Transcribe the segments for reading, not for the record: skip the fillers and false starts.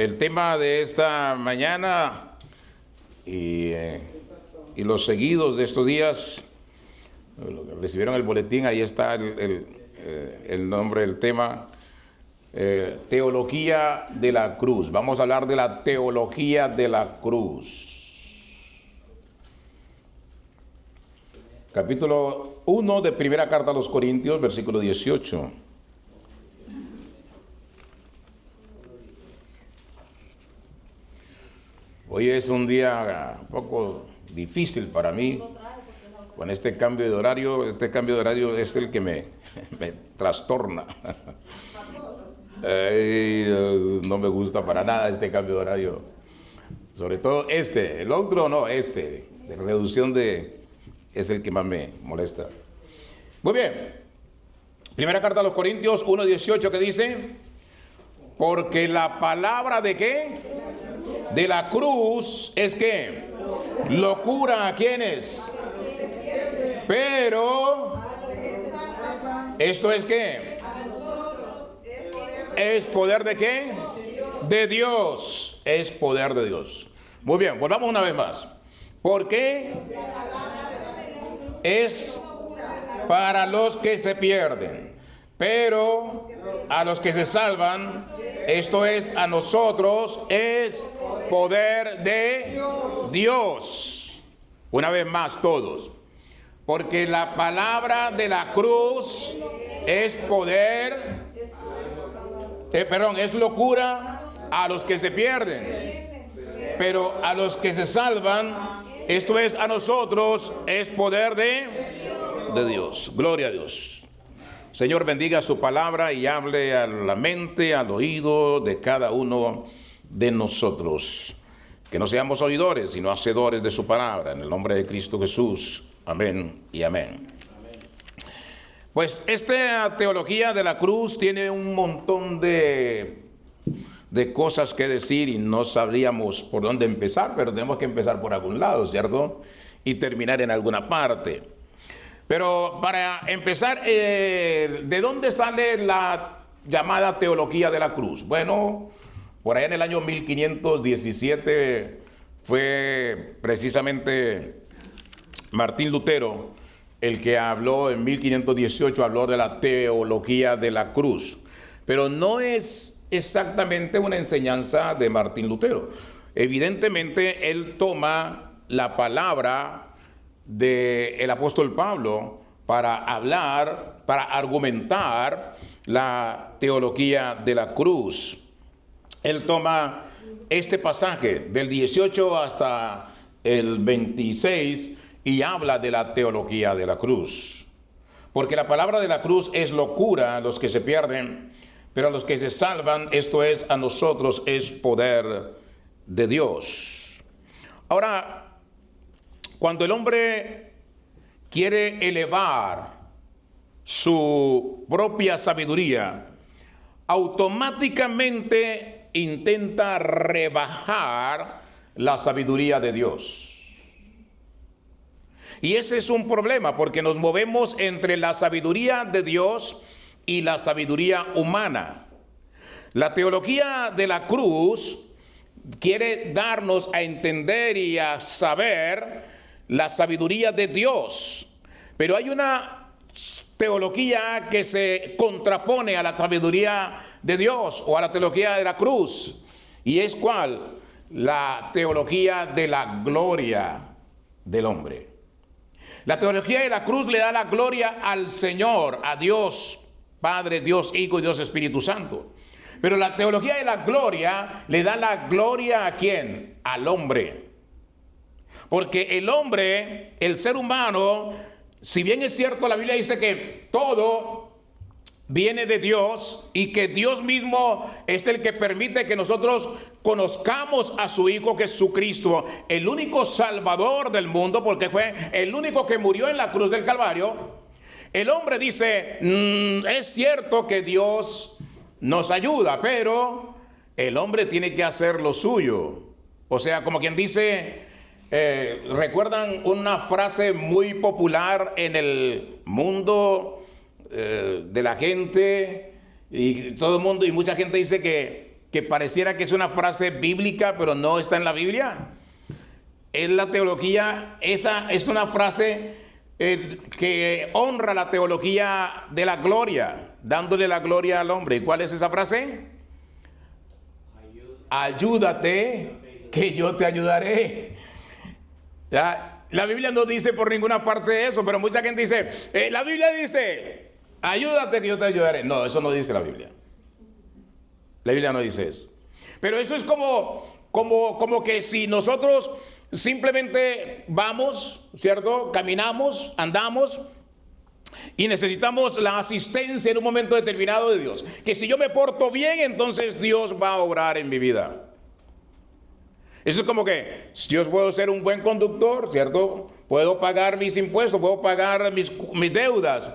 El tema de esta mañana y los seguidos de estos días, recibieron el boletín, ahí está el nombre del tema, Teología de la Cruz. Vamos a hablar de la teología de la cruz. Capítulo 1 de primera carta a los Corintios, versículo 18. Hoy es un día un poco difícil para mí con este cambio de horario. Este cambio de horario es el que me trastorna. No me gusta para nada este cambio de horario. Sobre todo el otro no, de reducción es el que más me molesta. Muy bien. Primera carta a los Corintios 1:18, que dice: porque la palabra de ¿qué? De la cruz es ¿qué? Locura a quienes. Pero esto es ¿qué? Es poder de ¿qué? De Dios. Es poder de Dios. Muy bien, volvamos una vez más. Porque es para los que se pierden, pero a los que se salvan, esto es a nosotros, es poder de Dios. Una vez más todos. Porque la palabra de la cruz es poder, es locura a los que se pierden, pero a los que se salvan, esto es a nosotros, es poder de Dios. Gloria a Dios. Señor, bendiga su palabra y hable a la mente, al oído de cada uno de nosotros. Que no seamos oidores, sino hacedores de su palabra. En el nombre de Cristo Jesús. Amén y amén. Pues esta teología de la cruz tiene un montón de cosas que decir y no sabríamos por dónde empezar, pero tenemos que empezar por algún lado, ¿cierto? Y terminar en alguna parte. Pero para empezar, ¿de dónde sale la llamada teología de la cruz? Bueno, por allá en el año 1517 fue precisamente Martín Lutero el que habló, en 1518 habló de la teología de la cruz. Pero no es exactamente una enseñanza de Martín Lutero. Evidentemente él toma la palabra del apóstol Pablo para hablar, para argumentar la teología de la cruz. Él toma este pasaje del 18 hasta el 26 y habla de la teología de la cruz. Porque la palabra de la cruz es locura a los que se pierden, pero a los que se salvan, esto es a nosotros, es poder de Dios. Ahora, cuando el hombre quiere elevar su propia sabiduría, automáticamente intenta rebajar la sabiduría de Dios. Y ese es un problema, porque nos movemos entre la sabiduría de Dios y la sabiduría humana. La teología de la cruz quiere darnos a entender y a saber la sabiduría de Dios, pero hay una teología que se contrapone a la sabiduría de Dios o a la teología de la cruz. ¿Y es cuál? La teología de la gloria del hombre. La teología de la cruz le da la gloria al Señor, a Dios Padre, Dios Hijo y Dios Espíritu Santo. Pero la teología de la gloria le da la gloria ¿a quién? Al hombre. Porque el hombre, el ser humano, si bien es cierto, la Biblia dice que todo viene de Dios y que Dios mismo es el que permite que nosotros conozcamos a su Hijo Jesucristo, el único Salvador del mundo, porque fue el único que murió en la cruz del Calvario. El hombre dice, es cierto que Dios nos ayuda, pero el hombre tiene que hacer lo suyo. O sea, como quien dice, ¿recuerdan una frase muy popular en el mundo de la gente? Y todo el mundo, y mucha gente dice que que pareciera que es una frase bíblica, pero no está en la Biblia. Es la teología, esa es una frase que honra la teología de la gloria, dándole la gloria al hombre. ¿Y cuál es esa frase? Ayúdate, que yo te ayudaré. ¿Ya? La Biblia no dice por ninguna parte de eso, pero mucha gente dice, la Biblia dice, ayúdate que yo te ayudaré. No, eso no dice la Biblia. La Biblia no dice eso. Pero eso es como que si nosotros simplemente vamos, ¿cierto? Caminamos, andamos y necesitamos la asistencia en un momento determinado de Dios. Que si yo me porto bien, entonces Dios va a obrar en mi vida. Eso es como que yo puedo ser un buen conductor, ¿cierto? Puedo pagar mis impuestos, puedo pagar mis deudas.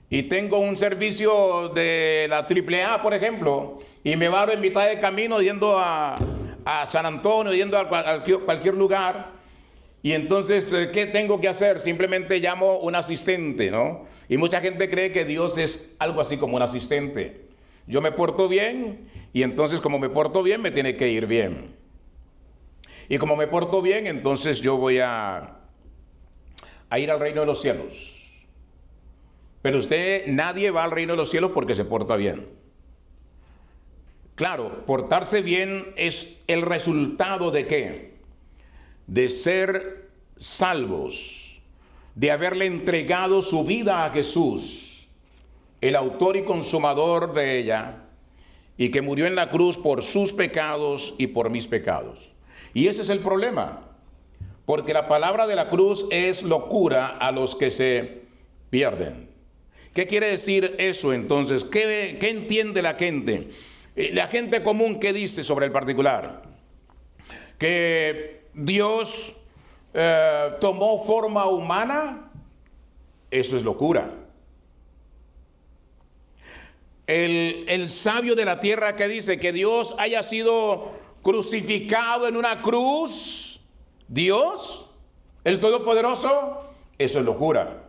Y tengo un servicio de la AAA, por ejemplo, y me varo en mitad de camino yendo a San Antonio, yendo a cualquier lugar. Y entonces, ¿qué tengo que hacer? Simplemente llamo un asistente, ¿no? Y mucha gente cree que Dios es algo así como un asistente. Yo me porto bien y entonces como me porto bien me tiene que ir bien. Y como me porto bien, entonces yo voy a ir al reino de los cielos. Pero nadie va al reino de los cielos porque se porta bien. Claro, portarse bien es el resultado ¿de qué? De ser salvos, de haberle entregado su vida a Jesús, el autor y consumador de ella, y que murió en la cruz por sus pecados y por mis pecados. Y ese es el problema, porque la palabra de la cruz es locura a los que se pierden. ¿Qué quiere decir eso entonces? ¿Qué entiende la gente? La gente común, ¿qué dice sobre el particular? Que Dios tomó forma humana, eso es locura. El sabio de la tierra que dice que Dios haya sido crucificado en una cruz, Dios, el Todopoderoso, eso es locura.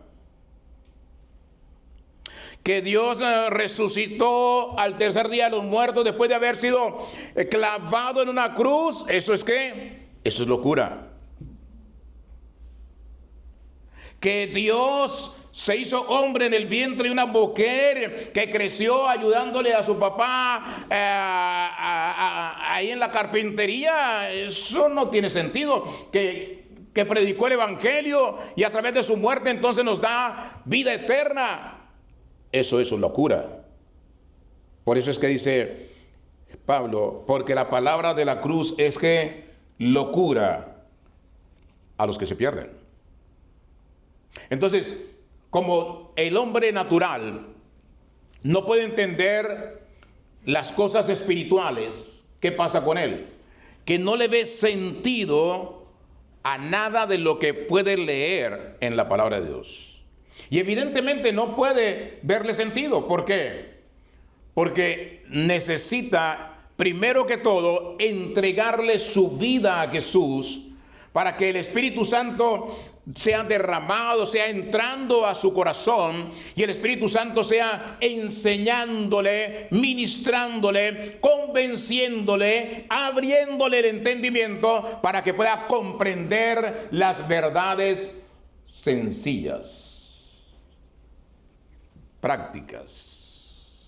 Que Dios resucitó al tercer día a los muertos después de haber sido clavado en una cruz, ¿eso es qué? Eso es locura. Que Dios se hizo hombre en el vientre de una mujer que creció ayudándole a su papá ahí en la carpintería, eso no tiene sentido. Que predicó el evangelio y a través de su muerte entonces nos da vida eterna. Eso es locura. Por eso es que dice Pablo, porque la palabra de la cruz es que locura a los que se pierden. Entonces, como el hombre natural no puede entender las cosas espirituales, ¿qué pasa con él? Que no le ve sentido a nada de lo que puede leer en la palabra de Dios. Y evidentemente no puede verle sentido. ¿Por qué? Porque necesita, primero que todo, entregarle su vida a Jesús para que el Espíritu Santo sea derramado, sea entrando a su corazón y el Espíritu Santo sea enseñándole, ministrándole, convenciéndole, abriéndole el entendimiento para que pueda comprender las verdades sencillas, prácticas,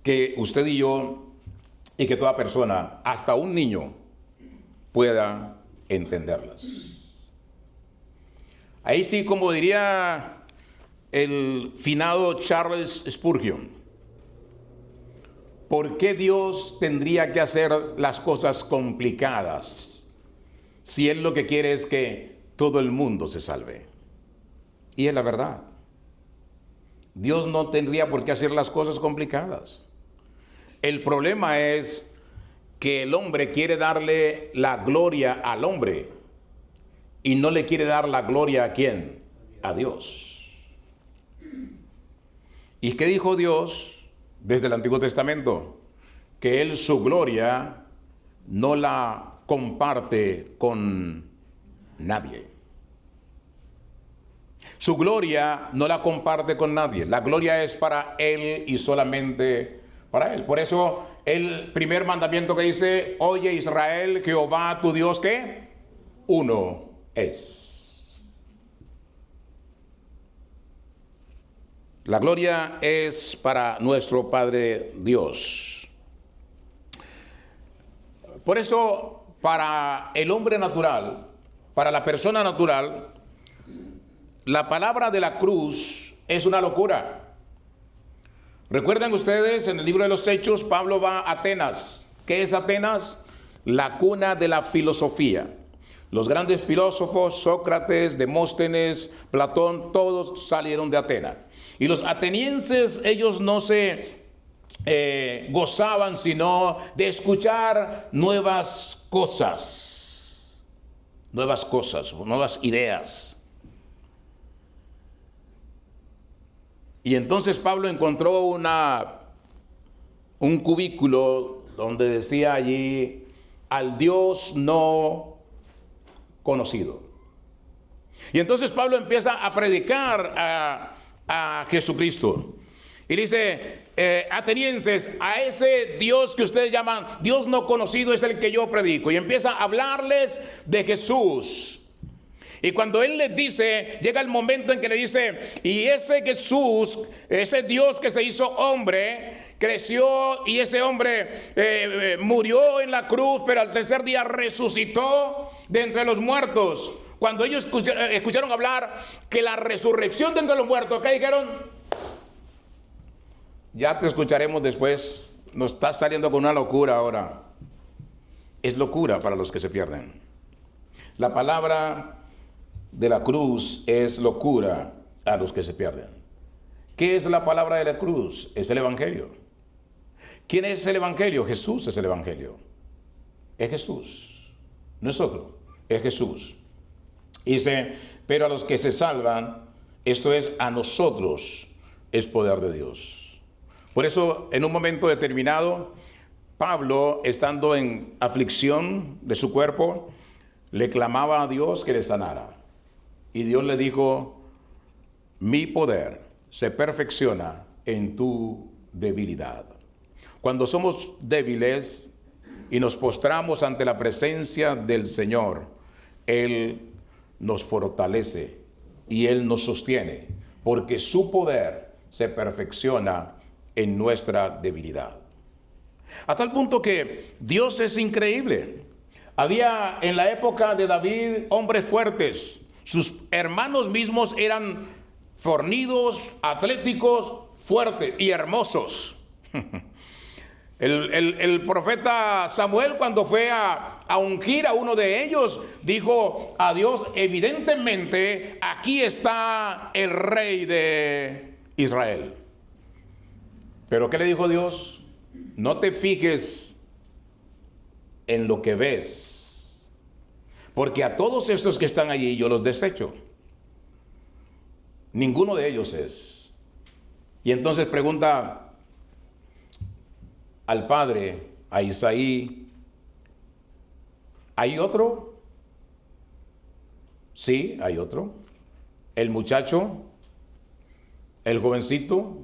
que usted y yo y que toda persona, hasta un niño, pueda entenderlas. Ahí sí, como diría el finado Charles Spurgeon, ¿por qué Dios tendría que hacer las cosas complicadas si Él lo que quiere es que todo el mundo se salve? Y es la verdad. Dios no tendría por qué hacer las cosas complicadas. El problema es que el hombre quiere darle la gloria al hombre y no le quiere dar la gloria ¿a quién? A Dios. ¿Y qué dijo Dios desde el Antiguo Testamento? Que Él su gloria no la comparte con nadie. Su gloria no la comparte con nadie. La gloria es para Él y solamente para Él. Por eso el primer mandamiento que dice, oye Israel, Jehová tu Dios, ¿qué? Uno es. La gloria es para nuestro Padre Dios. Por eso, para el hombre natural, para la persona natural, la palabra de la cruz es una locura. Recuerdan ustedes, en el libro de los Hechos, Pablo va a Atenas. ¿Qué es Atenas? La cuna de la filosofía. Los grandes filósofos, Sócrates, Demóstenes, Platón, todos salieron de Atenas. Y los atenienses, ellos no se gozaban sino de escuchar nuevas cosas, nuevas ideas. Y entonces Pablo encontró un cubículo donde decía allí, al Dios no conocido. Y entonces Pablo empieza a predicar a Jesucristo. Y dice, atenienses, a ese Dios que ustedes llaman Dios no conocido es el que yo predico. Y empieza a hablarles de Jesús. Y cuando él les dice, llega el momento en que le dice, y ese Jesús, ese Dios que se hizo hombre, creció y ese hombre murió en la cruz, pero al tercer día resucitó de entre los muertos. Cuando ellos escucharon hablar que la resurrección de entre los muertos, ¿qué dijeron? Ya te escucharemos después. Nos estás saliendo con una locura ahora. Es locura para los que se pierden. La palabra de la cruz es locura a los que se pierden. ¿Qué es la palabra de la cruz? Es el Evangelio. ¿Quién es el Evangelio? Jesús es el Evangelio. Es Jesús. No es otro. Es Jesús. Dice, pero a los que se salvan, esto es, a nosotros, es poder de Dios. Por eso, en un momento determinado, Pablo, estando en aflicción de su cuerpo, le clamaba a Dios que le sanara. Y Dios le dijo, mi poder se perfecciona en tu debilidad. Cuando somos débiles y nos postramos ante la presencia del Señor, Él nos fortalece y Él nos sostiene, porque su poder se perfecciona en nuestra debilidad. A tal punto que Dios es increíble. Había en la época de David hombres fuertes. Sus hermanos mismos eran fornidos, atléticos, fuertes y hermosos. El profeta Samuel, cuando fue a ungir a uno de ellos, dijo a Dios, evidentemente aquí está el rey de Israel. Pero ¿qué le dijo Dios? No te fijes en lo que ves, porque a todos estos que están allí yo los desecho. Ninguno de ellos es. Y entonces pregunta al padre, a Isaí, ¿hay otro? Sí, hay otro. El muchacho, el jovencito,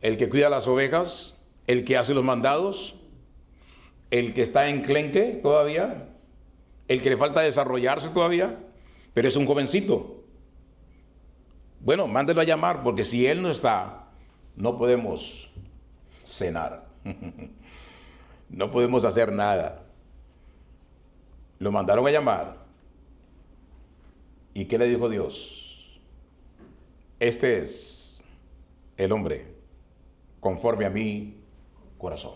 el que cuida las ovejas, el que hace los mandados, el que está enclenque todavía, el que le falta desarrollarse todavía, pero es un jovencito. Bueno, mándelo a llamar, porque si él no está, no podemos cenar. No podemos hacer nada. Lo mandaron a llamar. ¿Y qué le dijo Dios? Este es el hombre conforme a mi corazón.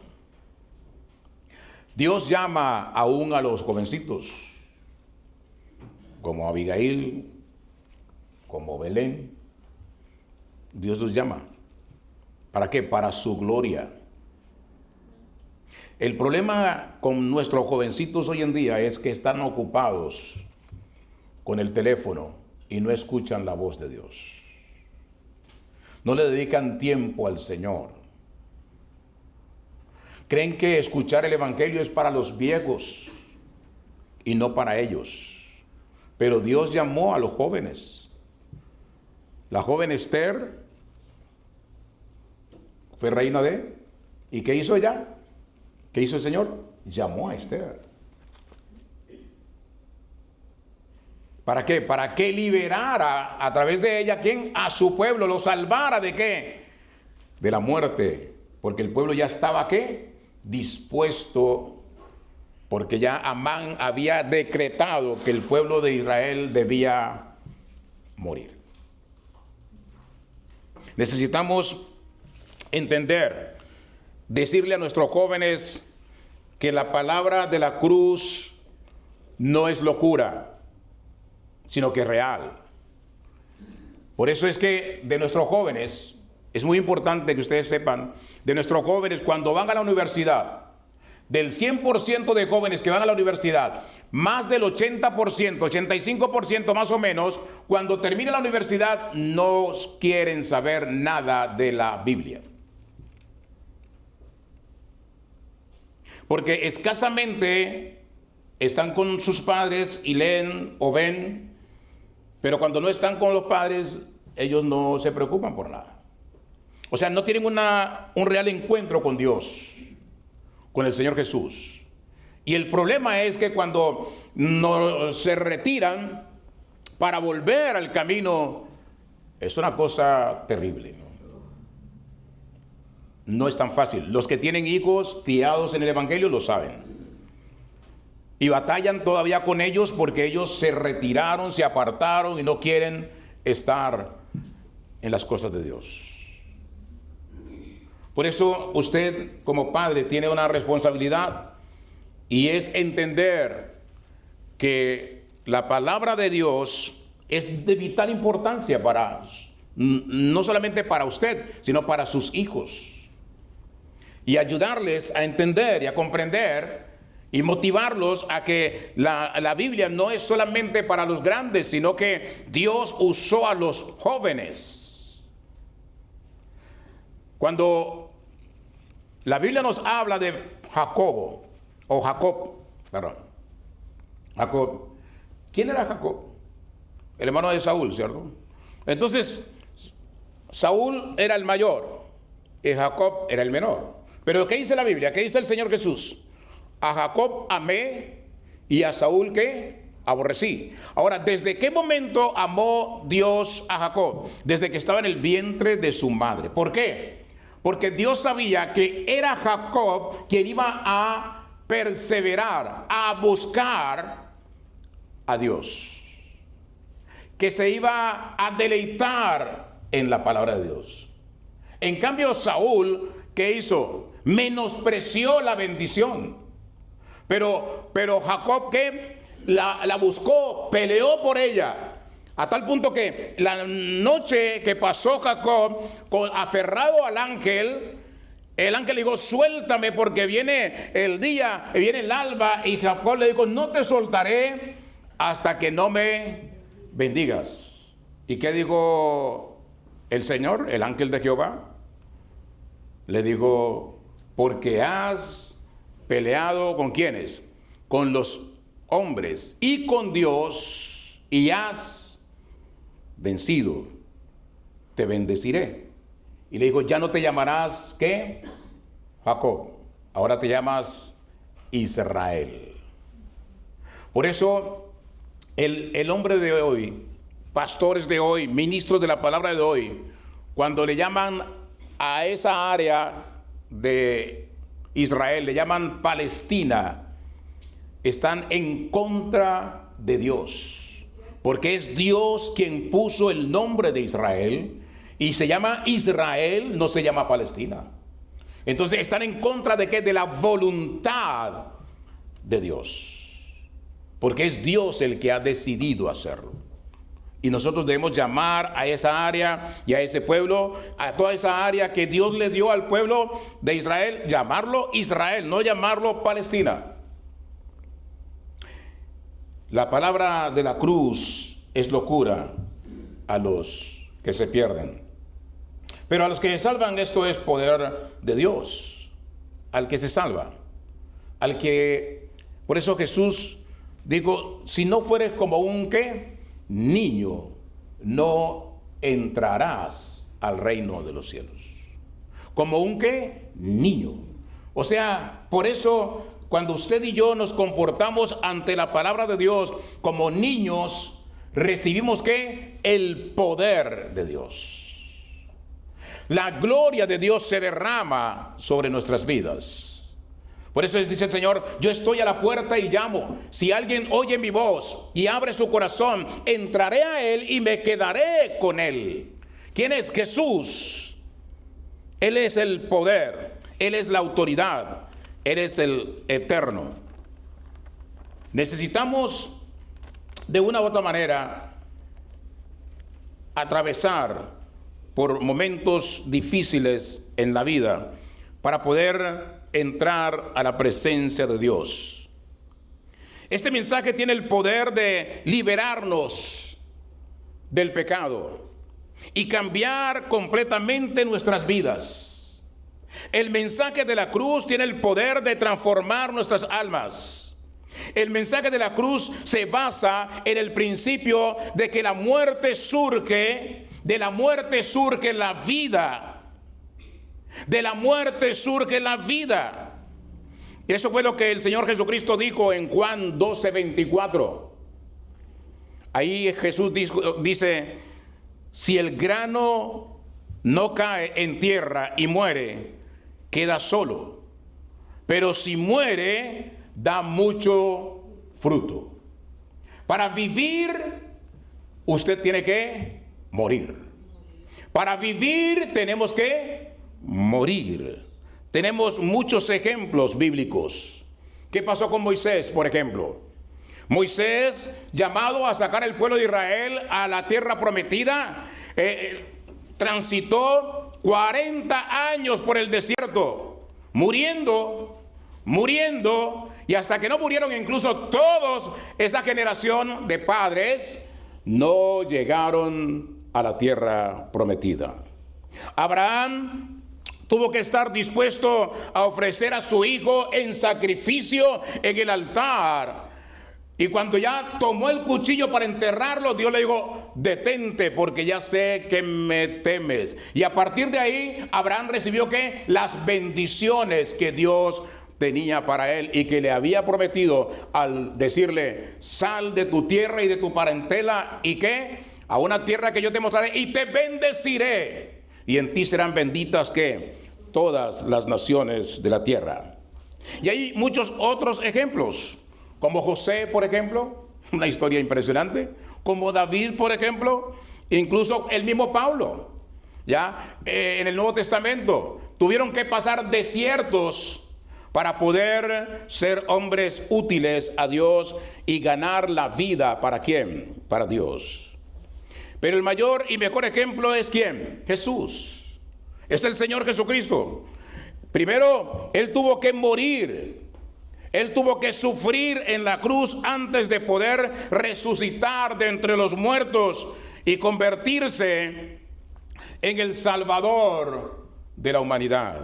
Dios llama aún a los jovencitos, como Abigail, como Belén. Dios los llama. ¿Para qué? Para su gloria. El problema con nuestros jovencitos hoy en día es que están ocupados con el teléfono y no escuchan la voz de Dios. No le dedican tiempo al Señor. Creen que escuchar el Evangelio es para los viejos y no para ellos. Pero Dios llamó a los jóvenes. La joven Esther fue reina de ¿Y qué hizo ella? ¿Qué hizo el Señor? Llamó a Esther. ¿Para qué? Para que liberara a través de ella, ¿quién? A su pueblo, lo salvara ¿de qué? De la muerte. Porque el pueblo ya estaba, ¿qué? Dispuesto, porque ya Amán había decretado que el pueblo de Israel debía morir. Necesitamos entender, decirle a nuestros jóvenes que la palabra de la cruz no es locura, sino que es real. Por eso es que de nuestros jóvenes, es muy importante que ustedes sepan, de nuestros jóvenes cuando van a la universidad, del 100% de jóvenes que van a la universidad, más del 80%, 85% más o menos, cuando termina la universidad no quieren saber nada de la Biblia. Porque escasamente están con sus padres y leen o ven, pero cuando no están con los padres, ellos no se preocupan por nada. O sea, no tienen un real encuentro con Dios, con el Señor Jesús. Y el problema es que cuando no se retiran para volver al camino, es una cosa terrible, ¿no? No es tan fácil. Los que tienen hijos criados en el Evangelio lo saben. Y batallan todavía con ellos porque ellos se retiraron, se apartaron y no quieren estar en las cosas de Dios. Por eso usted como padre tiene una responsabilidad y es entender que la palabra de Dios es de vital importancia para, no solamente para usted, sino para sus hijos. Y ayudarles a entender y a comprender y motivarlos a que la Biblia no es solamente para los grandes, sino que Dios usó a los jóvenes. Cuando la Biblia nos habla de Jacob, ¿quién era Jacob? El hermano de Saúl, ¿cierto? Entonces, Saúl era el mayor y Jacob era el menor. Pero ¿qué dice la Biblia? ¿Qué dice el Señor Jesús? A Jacob amé y a Saúl, ¿qué? Aborrecí. Ahora, ¿desde qué momento amó Dios a Jacob? Desde que estaba en el vientre de su madre. ¿Por qué? Porque Dios sabía que era Jacob quien iba a perseverar, a buscar a Dios, que se iba a deleitar en la palabra de Dios. En cambio, Saúl, ¿qué hizo? Menospreció la bendición. Pero Jacob, ¿qué? La buscó, peleó por ella. A tal punto que la noche que pasó Jacob aferrado al ángel, el ángel le dijo, suéltame porque viene el día, viene el alba. Y Jacob le dijo, no te soltaré hasta que no me bendigas. ¿Y qué dijo el Señor, el ángel de Jehová? Le dijo, porque has peleado ¿con quiénes? Con los hombres y con Dios y has vencido, te bendeciré. Y le dijo, ya no te llamarás, ¿qué? Jacob, ahora te llamas Israel. Por eso, el hombre de hoy, pastores de hoy, ministros de la palabra de hoy, cuando le llaman a esa área de Israel, le llaman Palestina, están en contra de Dios. Porque es Dios quien puso el nombre de Israel y se llama Israel, no se llama Palestina. Entonces están en contra de ¿qué? De la voluntad de Dios. Porque es Dios el que ha decidido hacerlo. Y nosotros debemos llamar a esa área y a ese pueblo, a toda esa área que Dios le dio al pueblo de Israel, llamarlo Israel, no llamarlo Palestina. La palabra de la cruz es locura a los que se pierden. Pero a los que se salvan, esto es poder de Dios. Al que se salva. Al que, por eso Jesús dijo, si no fueres como un ¿qué? Niño, no entrarás al reino de los cielos. como un ¿qué? Niño. O sea, por eso cuando usted y yo nos comportamos ante la palabra de Dios como niños, recibimos ¿qué? El poder de Dios. La gloria de Dios se derrama sobre nuestras vidas. Por eso dice el Señor, yo estoy a la puerta y llamo. Si alguien oye mi voz y abre su corazón, entraré a él y me quedaré con él. ¿Quién es Jesús? Él es el poder, Él es la autoridad, Él es el eterno. Necesitamos de una u otra manera atravesar por momentos difíciles en la vida para poder entrar a la presencia de Dios. Este mensaje tiene el poder de liberarnos del pecado y cambiar completamente nuestras vidas. El mensaje de la cruz tiene el poder de transformar nuestras almas. El mensaje de la cruz se basa en el principio de que la muerte surge, de la muerte surge la vida. De la muerte surge la vida. Y eso fue lo que el Señor Jesucristo dijo en Juan 12:24. Ahí Jesús dice, si el grano no cae en tierra y muere, queda solo. Pero si muere, da mucho fruto. Para vivir, usted tiene que morir. Para vivir tenemos que morir. Tenemos muchos ejemplos bíblicos. ¿Qué pasó con Moisés, por ejemplo? Moisés, llamado a sacar el pueblo de Israel a la tierra prometida, transitó 40 años por el desierto, muriendo, y hasta que no murieron incluso todos, esa generación de padres, no llegaron a la tierra prometida. Abraham tuvo que estar dispuesto a ofrecer a su hijo en sacrificio en el altar. Y cuando ya tomó el cuchillo para enterrarlo, Dios le dijo, detente porque ya sé que me temes. Y a partir de ahí, Abraham recibió ¿qué? Las bendiciones que Dios tenía para él y que le había prometido al decirle, sal de tu tierra y de tu parentela y ¿qué? A una tierra que yo te mostraré y te bendeciré. Y en ti serán benditas ¿qué? Todas las naciones de la tierra. Y hay muchos otros ejemplos. Como José, por ejemplo, una historia impresionante. Como David, por ejemplo, incluso el mismo Pablo, ya en el Nuevo Testamento, tuvieron que pasar desiertos para poder ser hombres útiles a Dios y ganar la vida. ¿Para quién? Para Dios. Pero el mayor y mejor ejemplo es ¿quién? Jesús. Es el Señor Jesucristo. Primero, Él tuvo que morir. Él tuvo que sufrir en la cruz antes de poder resucitar de entre los muertos y convertirse en el Salvador de la humanidad.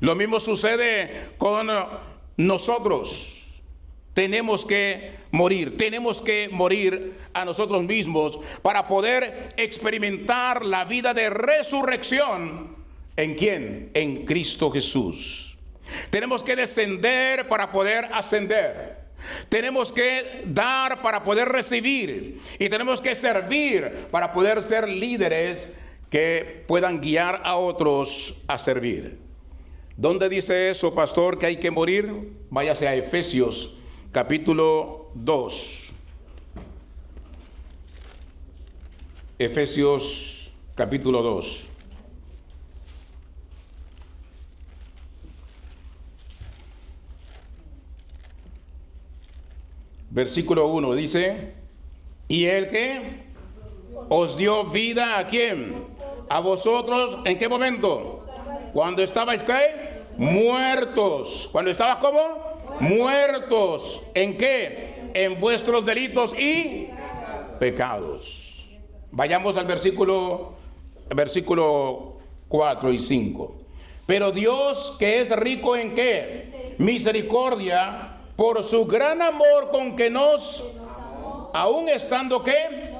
Lo mismo sucede con nosotros. Tenemos que morir a nosotros mismos para poder experimentar la vida de resurrección. ¿En quién? En Cristo Jesús. Tenemos que descender para poder ascender. Tenemos que dar para poder recibir. Y tenemos que servir para poder ser líderes que puedan guiar a otros a servir. ¿Dónde dice eso, pastor, que hay que morir? Váyase a Efesios capítulo 2. Efesios capítulo 2. Versículo 1 dice, ¿y él qué? ¿Os dio vida a quién? A vosotros, ¿en qué momento? Cuando estabais ¿qué? Muertos. ¿Cuando estabas cómo? Muertos. ¿En qué? En vuestros delitos y pecados. Vayamos al versículo 4 y 5. Pero Dios, que es rico en ¿qué? Misericordia, por su gran amor con que nos, aún estando ¿qué?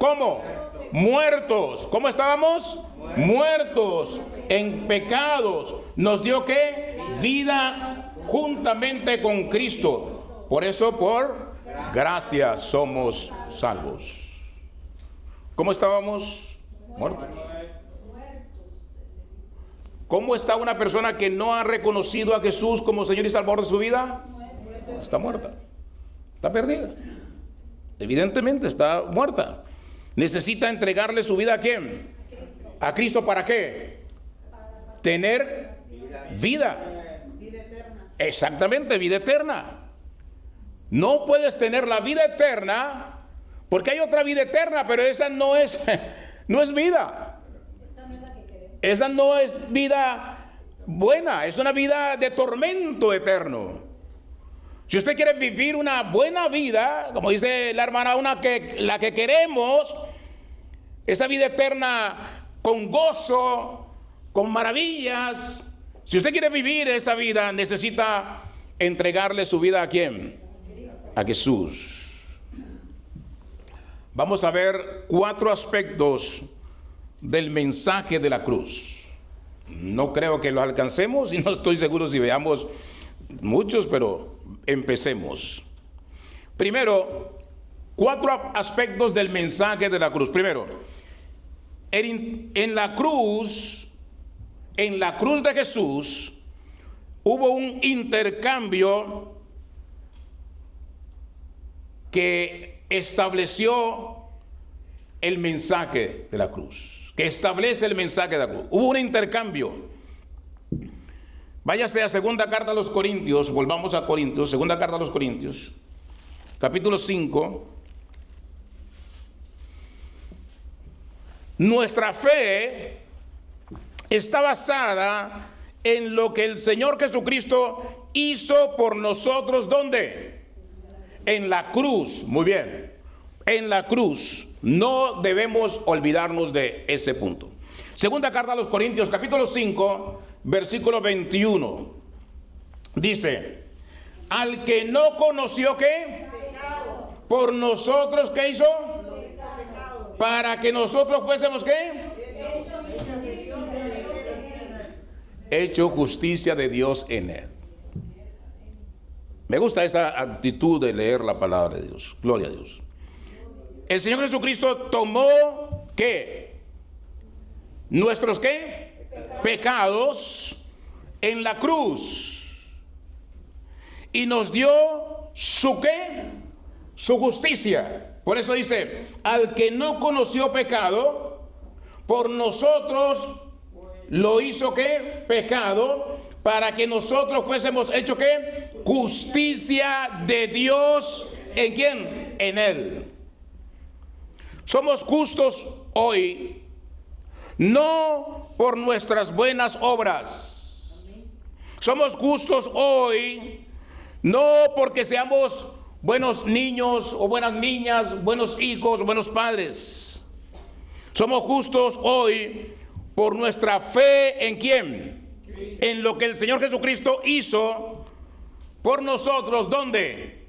¿Cómo? Muertos. ¿Cómo estábamos? Muertos en pecados, nos dio ¿qué? Vida juntamente con Cristo. Por eso, por gracia somos salvos. ¿Cómo estábamos? Muertos. ¿Cómo está una persona que no ha reconocido a Jesús como Señor y Salvador de su vida? Está muerta. Está perdida. Evidentemente está muerta. Necesita entregarle su vida ¿a quién? A Cristo. ¿Para qué? Tener vida. Exactamente, vida eterna. No puedes tener la vida eterna porque hay otra vida eterna, pero esa no es vida. Esa no es vida buena, es una vida de tormento eterno. Si usted quiere vivir una buena vida, como dice la hermana, la que queremos, esa vida eterna con gozo, con maravillas. Si usted quiere vivir esa vida, necesita entregarle su vida ¿a quién? A Jesús. Vamos a ver 4 aspectos del mensaje de la cruz. No creo que lo alcancemos y no estoy seguro si veamos muchos, pero empecemos. Primero, 4 aspectos del mensaje de la cruz. Primero, en la cruz de Jesús hubo un intercambio que estableció el mensaje de la cruz. Que establece el mensaje de la cruz. Hubo un intercambio. Váyase a segunda carta a los Corintios, volvamos a Corintios, segunda carta a los Corintios, capítulo 5. Nuestra fe está basada en lo que el Señor Jesucristo hizo por nosotros. ¿Dónde? En la cruz. Muy bien. En la cruz. No debemos olvidarnos de ese punto. Segunda carta a los Corintios, capítulo 5, versículo 21. Dice: al que no conoció, ¿qué? Pecado. Por nosotros, ¿qué hizo? Pecado. Para que nosotros fuésemos, ¿qué? Hecho justicia de Dios en él. Me gusta esa actitud de leer la palabra de Dios. Gloria a Dios. El Señor Jesucristo tomó ¿qué? Nuestros ¿qué? Pecados en la cruz y nos dio su ¿qué? Su justicia. Por eso dice: al que no conoció pecado, por nosotros lo hizo ¿qué? Pecado, para que nosotros fuésemos hechos ¿qué? Justicia de Dios. ¿En quién? En él. Somos justos hoy, no por nuestras buenas obras. Somos justos hoy, no porque seamos buenos niños o buenas niñas, buenos hijos, buenos padres. Somos justos hoy por nuestra fe ¿en quién? En lo que el Señor Jesucristo hizo por nosotros. ¿Dónde?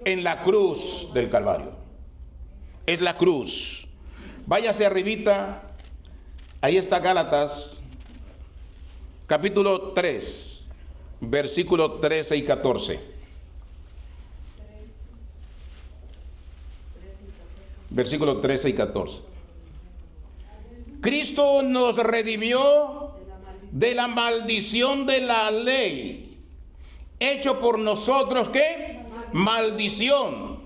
En la cruz del Calvario. Es la cruz. Váyase arribita. Ahí está Gálatas, capítulo 3, versículo 13 y 14. Versículo 13 y 14. Cristo nos redimió de la maldición de la ley, hecho por nosotros ¿qué? Maldición.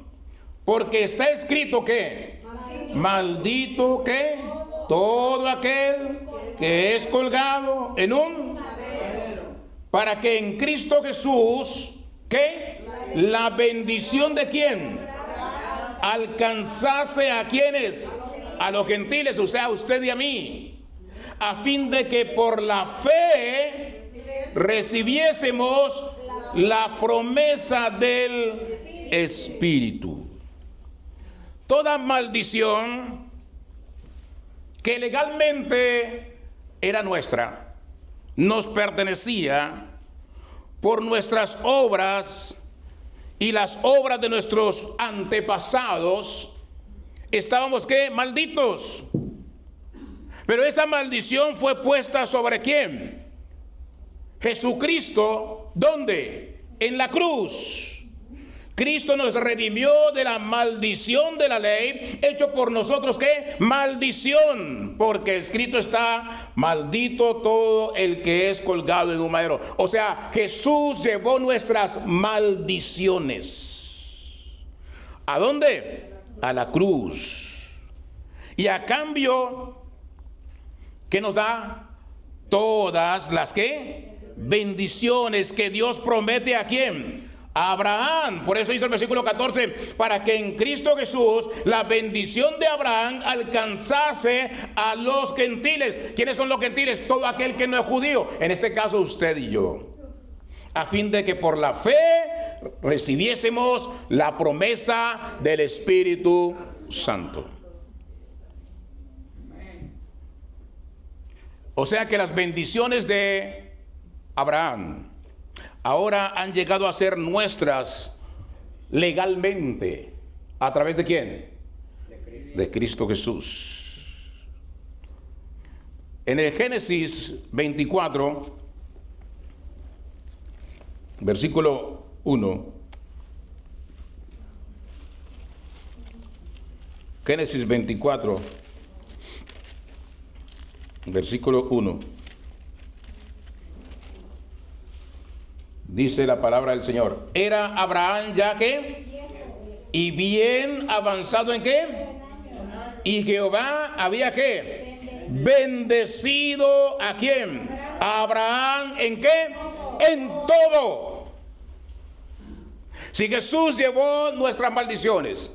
Porque está escrito ¿qué? Maldito ¿qué? Todo aquel que es colgado en un madero, para que en Cristo Jesús ¿qué? La bendición de ¿quién? Alcanzase a quienes, a los gentiles, o sea, a usted y a mí, a fin de que por la fe recibiésemos la promesa del Espíritu. Toda maldición que legalmente era nuestra, nos pertenecía por nuestras obras y las obras de nuestros antepasados, estábamos ¿qué? Malditos. Pero esa maldición fue puesta ¿sobre quién? Jesucristo. ¿Dónde? En la cruz. Cristo nos redimió de la maldición de la ley, hecho por nosotros, ¿qué? Maldición, porque escrito está: maldito todo el que es colgado en un madero. O sea, Jesús llevó nuestras maldiciones. ¿A dónde? A la cruz. Y a cambio, ¿qué nos da? Todas las ¿qué? Bendiciones que Dios promete ¿a quién? A Abraham. Por eso dice el versículo 14: para que en Cristo Jesús la bendición de Abraham alcanzase a los gentiles. ¿Quiénes son los gentiles? Todo aquel que no es judío, en este caso usted y yo, a fin de que por la fe recibiésemos la promesa del Espíritu Santo. O sea que las bendiciones de Abraham ahora han llegado a ser nuestras legalmente. ¿A través de quién? De Cristo Jesús. En el Génesis 24, versículo 1. Génesis 24, versículo 1. Dice la palabra del Señor: era Abraham ya que y bien avanzado en qué, y Jehová había que bendecido a quién, a Abraham en qué, en todo. Si Jesús llevó nuestras maldiciones,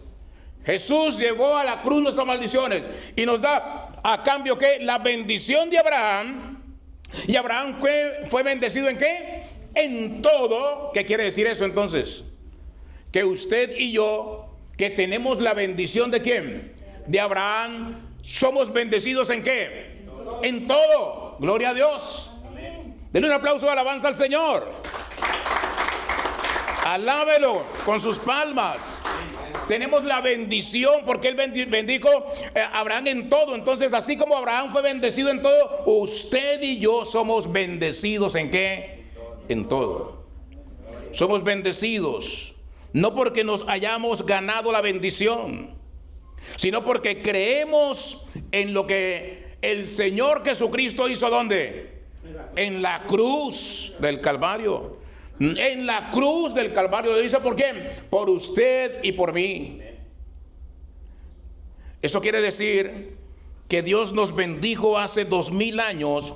Jesús llevó a la cruz nuestras maldiciones y nos da a cambio que la bendición de Abraham, y Abraham fue bendecido en qué, en todo. ¿Qué quiere decir eso entonces? Que usted y yo, que tenemos la bendición de quién, de Abraham, somos bendecidos en qué, en todo. Gloria a Dios. Denle un aplauso de alabanza al Señor. Alábelo con sus palmas. Tenemos la bendición porque Él bendijo a Abraham en todo. Entonces, así como Abraham fue bendecido en todo, usted y yo somos bendecidos en qué, en todo. Somos bendecidos no porque nos hayamos ganado la bendición, sino porque creemos en lo que el Señor Jesucristo hizo. ¿Dónde? En la cruz del Calvario. En la cruz del Calvario. Lo dice ¿por quién? Por usted y por mí. Eso quiere decir que Dios nos bendijo hace 2000 años,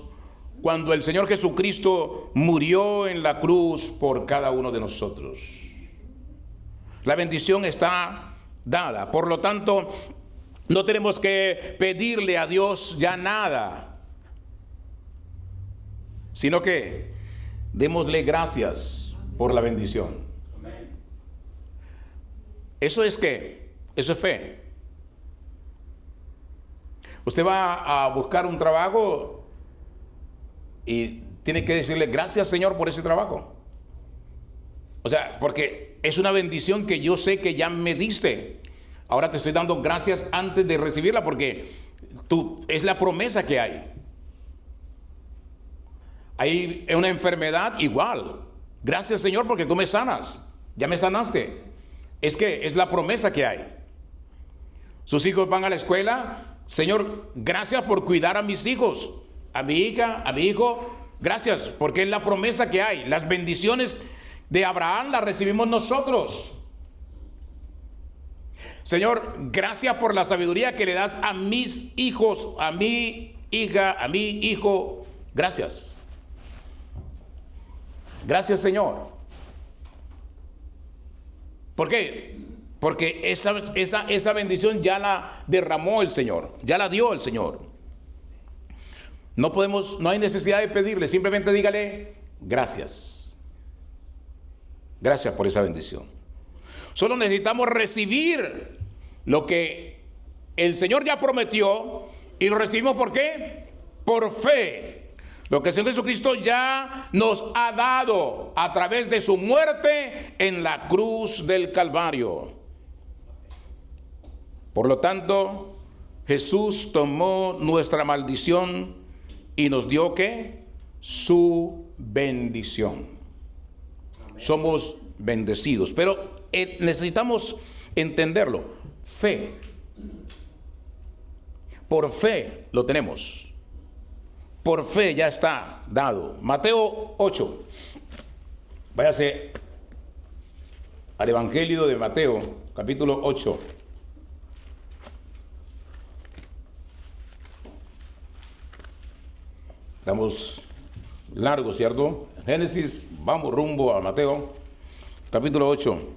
cuando el Señor Jesucristo murió en la cruz por cada uno de nosotros. La bendición está dada. Por lo tanto, no tenemos que pedirle a Dios ya nada, sino que démosle gracias por la bendición. ¿Eso es qué? Eso es fe. Usted va a buscar un trabajo y tiene que decirle gracias, Señor, por ese trabajo. O sea, porque es una bendición que yo sé que ya me diste. Ahora te estoy dando gracias antes de recibirla, porque es la promesa que hay. Hay una enfermedad igual. Gracias, Señor, porque tú me sanas. Ya me sanaste. Es que es la promesa que hay. Sus hijos van a la escuela. Señor, gracias por cuidar a mis hijos, a mi hija, a mi hijo. Gracias, porque es la promesa que hay. Las bendiciones de Abraham las recibimos nosotros. Señor, gracias por la sabiduría que le das a mis hijos, a mi hija, a mi hijo. Gracias. Gracias, Señor. ¿Por qué? Porque esa bendición ya la derramó el Señor, ya la dio el Señor. No hay necesidad de pedirle, simplemente dígale gracias. Gracias por esa bendición. Solo necesitamos recibir lo que el Señor ya prometió, y lo recibimos ¿por qué? Por fe. Lo que el Señor Jesucristo ya nos ha dado a través de su muerte en la cruz del Calvario. Por lo tanto, Jesús tomó nuestra maldición y nos dio ¿qué? Su bendición. Amén. Somos bendecidos, pero necesitamos entenderlo. Fe. Por fe lo tenemos. Por fe ya está dado. Mateo 8. Váyase al Evangelio de Mateo, capítulo 8. Estamos largos, ¿cierto? Génesis, vamos rumbo a Mateo, capítulo 8,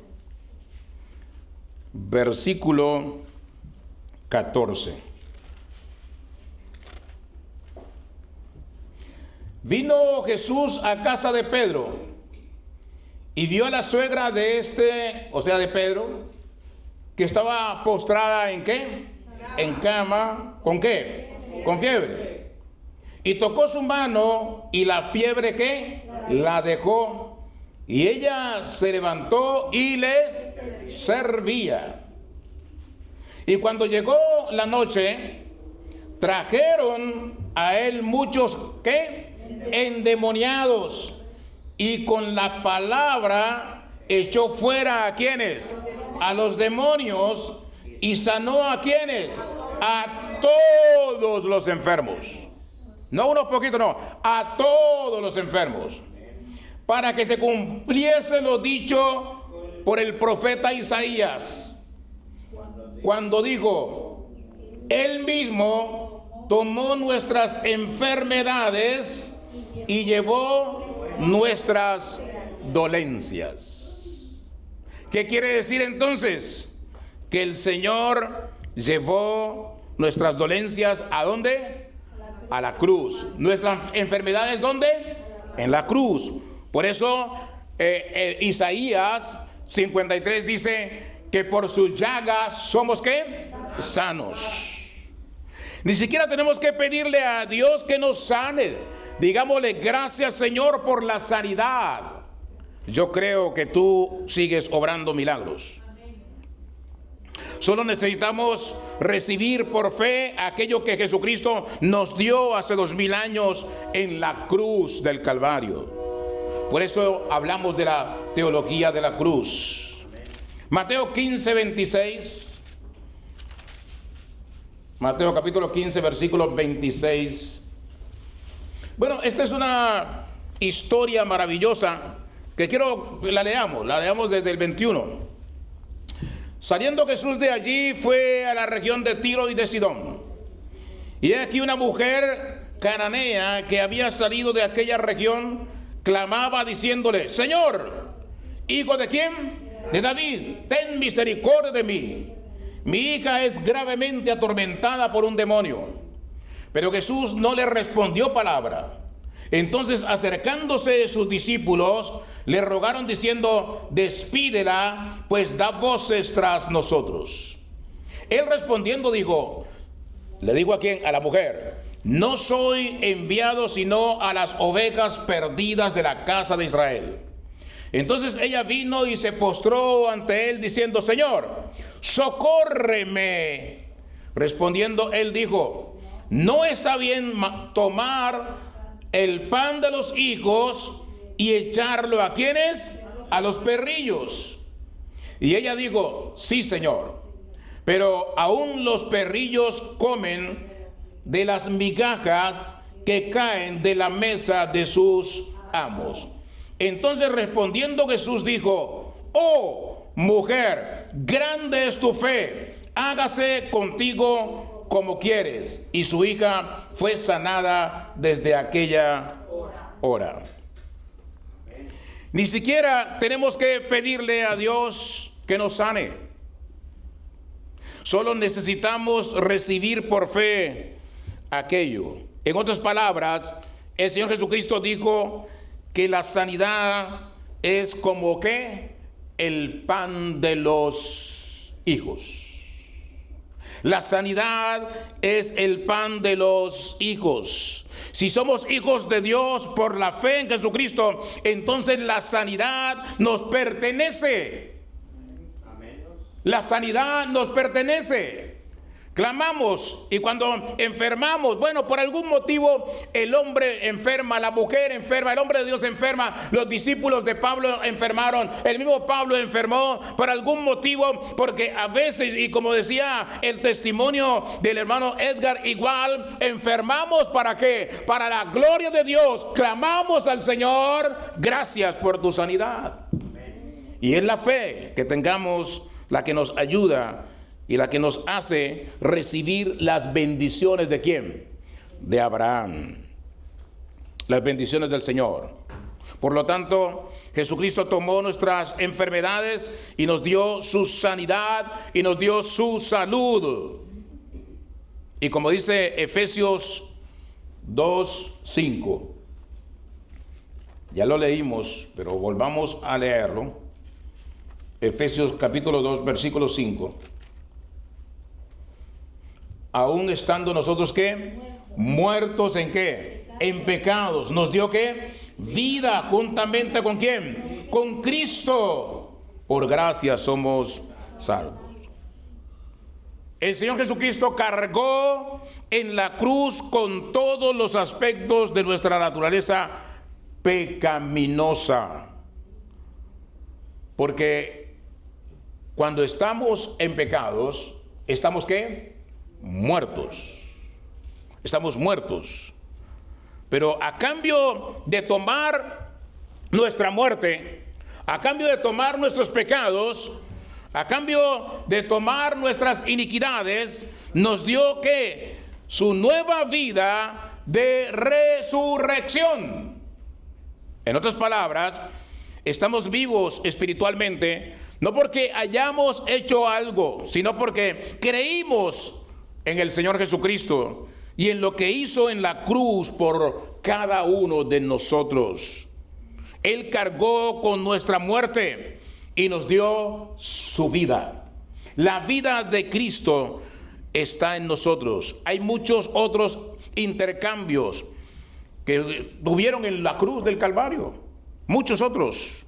versículo 14. Vino Jesús a casa de Pedro y vio a la suegra de de Pedro, que estaba postrada ¿en qué? En cama. ¿Con qué? Con fiebre. Y tocó su mano y la fiebre ¿qué? La dejó. Y ella se levantó y les servía. Y cuando llegó la noche, trajeron a él muchos ¿qué? Endemoniados. Y con la palabra echó fuera ¿a quiénes? A los demonios. Y sanó ¿a quiénes? A todos los enfermos. No unos poquitos, no, a todos los enfermos, para que se cumpliese lo dicho por el profeta Isaías, cuando dijo: Él mismo tomó nuestras enfermedades y llevó nuestras dolencias. ¿Qué quiere decir entonces? Que el Señor llevó nuestras dolencias ¿a dónde? A la cruz. Nuestras enfermedades ¿dónde? En la cruz. Por eso Isaías 53 dice que por sus llagas somos ¿qué? Sanos. Ni siquiera tenemos que pedirle a Dios que nos sane. Digámosle: gracias, Señor, por la sanidad. Yo creo que tú sigues obrando milagros. Solo necesitamos recibir por fe aquello que Jesucristo nos dio hace 2000 años en la cruz del Calvario. Por eso hablamos de la teología de la cruz. Mateo 15, 26. Mateo capítulo 15, versículo 26. Bueno, esta es una historia maravillosa que quiero la leamos desde el 21. Saliendo Jesús de allí, fue a la región de Tiro y de Sidón. Y aquí una mujer cananea que había salido de aquella región clamaba diciéndole: Señor, ¿hijo de quién? De David, ten misericordia de mí. Mi hija es gravemente atormentada por un demonio. Pero Jesús no le respondió palabra. Entonces, acercándose sus discípulos, le rogaron diciendo: despídela, pues da voces tras nosotros. Él respondiendo dijo, le digo a quién, a la mujer: no soy enviado sino a las ovejas perdidas de la casa de Israel. Entonces ella vino y se postró ante él diciendo: Señor, socórreme. Respondiendo él dijo: no está bien tomar el pan de los hijos y echarlo ¿a quiénes? A los perrillos. Y ella dijo: sí, Señor, pero aún los perrillos comen de las migajas que caen de la mesa de sus amos. Entonces respondiendo Jesús dijo: oh mujer, grande es tu fe, hágase contigo como quieres. Y su hija fue sanada desde aquella hora. Ni siquiera tenemos que pedirle a Dios que nos sane. Solo necesitamos recibir por fe aquello. En otras palabras, el Señor Jesucristo dijo que la sanidad es como ¿qué? El pan de los hijos. La sanidad es el pan de los hijos. Si somos hijos de Dios por la fe en Jesucristo, entonces la sanidad nos pertenece. La sanidad nos pertenece. Clamamos, y cuando enfermamos, bueno, por algún motivo el hombre enferma, la mujer enferma, el hombre de Dios enferma, los discípulos de Pablo enfermaron, el mismo Pablo enfermó por algún motivo, porque a veces, y como decía el testimonio del hermano Edgar, igual enfermamos. ¿Para qué? Para la gloria de Dios. Clamamos al Señor, gracias por tu sanidad. Y es la fe que tengamos la que nos ayuda y la que nos hace recibir las bendiciones ¿de quién? De Abraham. Las bendiciones del Señor. Por lo tanto, Jesucristo tomó nuestras enfermedades y nos dio su sanidad y nos dio su salud. Y como dice Efesios 2:5, ya lo leímos, pero volvamos a leerlo. Efesios capítulo 2, versículo 5. Aún estando nosotros ¿qué? Muertos en ¿qué? En pecados. ¿Nos dio qué? Vida juntamente ¿con quién? Con Cristo. Por gracia somos salvos. El Señor Jesucristo cargó en la cruz con todos los aspectos de nuestra naturaleza pecaminosa. Porque cuando estamos en pecados, ¿estamos qué? Muertos. Estamos muertos. Pero a cambio de tomar nuestra muerte, a cambio de tomar nuestros pecados, a cambio de tomar nuestras iniquidades, nos dio que su nueva vida de resurrección. En otras palabras, estamos vivos espiritualmente, no porque hayamos hecho algo, sino porque creímos en el Señor Jesucristo y en lo que hizo en la cruz por cada uno de nosotros. Él cargó con nuestra muerte y nos dio su vida. La vida de Cristo está en nosotros. Hay muchos otros intercambios que tuvieron en la cruz del Calvario. Muchos otros.